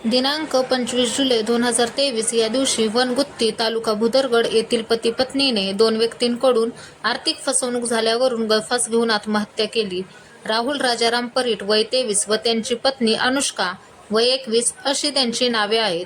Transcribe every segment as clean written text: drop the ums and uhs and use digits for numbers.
दिनांक 25 जुलै 2023 या दिवशी वनगुत्ती तालुका भुदरगड येथील पती पत्नीने 2 व्यक्तींकडून आर्थिक फसवणूक झाल्यावरून गळफास घेऊन आत्महत्या केली. राहुल राजाराम परीट वय 23 व त्यांची पत्नी अनुष्का वय 21 अशी त्यांची नावे आहेत.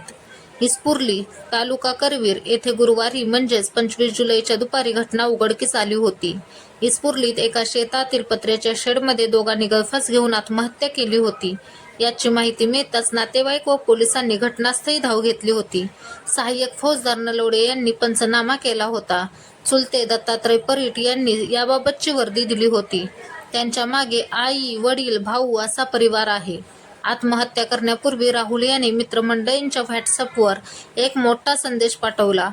इस्पुर्ली तालुका करवीर येथे गुरुवारी म्हणजेच 25 जुलैच्या दुपारी घटना उघडकीस आली होती. इस्पुर्लीत एका शेतातील पत्र्याच्या शेडमध्ये दोघांनी गळफास घेऊन आत्महत्या केली होती. याची माहिती मिळताच नातेवाईक व पोलिसांनी घटनास्थळी धाव घेतली होती. सहाय्यक फौजदार नलवडे यांनी पंचनामा केला होता. चुलते दत्तात्रय परीट यांनी याबाबतची वर्दी दिली होती. त्यांच्या मागे आई, वडील, भाऊ असा परिवार आहे. आत्महत्या करण्यापूर्वी राहुल यांनी मित्रमंडळींच्या व्हॉट्सअपवर एक मोठा संदेश पाठवला.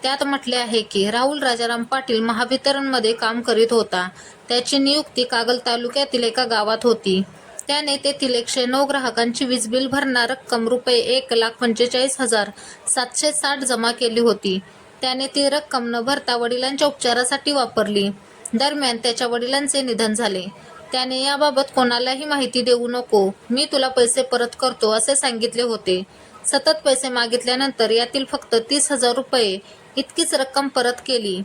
त्यात म्हटले आहे की राहुल राजाराम पाटील महावितरणमध्ये काम करीत होता. त्याची नियुक्ती कागल तालुक्यातील एका गावात होती. त्याने तेथील 109 ग्राहकांची वीज बिल भरणार रक्कम ₹1,45,760 जमा केली होती. त्याने ती रक्कम न भरता वडिलांच्या उपचारासाठी वापरली. दरम्यान त्याच्या वडिलांचे निधन झाले. त्याने याबाबत कोणालाही माहिती देऊ नको, मी तुला पैसे परत करतो असे सांगितले होते. सतत पैसे मागितल्यानंतर यातील फक्त ₹30,000 इतकीच रक्कम परत केली.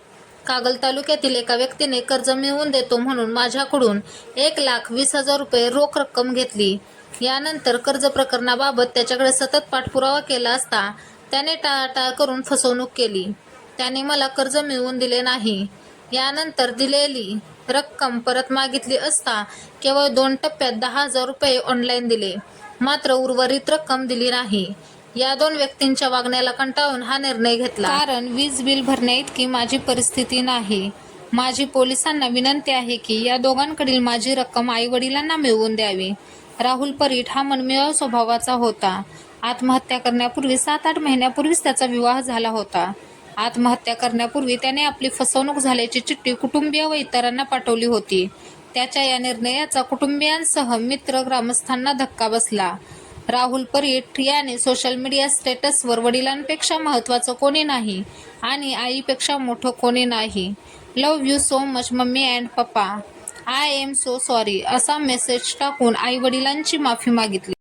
कागल तालुक्यातील एका व्यक्तीने कर्ज मिळवून देतो म्हणून माझ्याकडून ₹1,20,000 रोख रक्कम घेतली. यानंतर कर्ज प्रकरणाबाबत त्याच्याकडे सतत पाठपुरावा केला असता त्याने टाळाटाळ करून फसवणूक केली. त्याने मला कर्ज मिळवून दिले नाही. यानंतर दिलेली रक्कम परत मागितली असता केवळ 2 टप्प्यात ₹10,000 ऑनलाईन दिले, मात्र उर्वरित रक्कम दिली नाही. या 2 व्यक्तींच्या वागण्याला कंटाळून हा निर्णय घेतला. कारण वीज बिल भरण्याइतकी माझी परिस्थिती नाही. माझी पोलिसांना विनंती आहे की या दोघांकडील माझी रक्कम आई-वडिलांना मिळवून द्यावी. राहुल परीट हा मनमिळाऊ स्वभावाचा होता. आत्महत्या करण्यापूर्वी 7-8 महिन्यापूर्वीच त्याचा विवाह झाला होता. आत्महत्या करण्यापूर्वी त्याने आपली फसवणूक झाल्याची चिठ्ठी कुटुंबीय व इतरांना पाठवली होती. त्याच्या या निर्णयाचा कुटुंबियांसह मित्र, ग्रामस्थांना धक्का बसला. राहुल परीट याने सोशल मीडिया स्टेटसवर वडिलांपेक्षा महत्त्वाचं कोणी नाही आणि आईपेक्षा मोठं कोणी नाही, love you so much mummy and पप्पा, आय एम सो सॉरी असा मेसेज टाकून आई-वडिलांची माफी मागितली.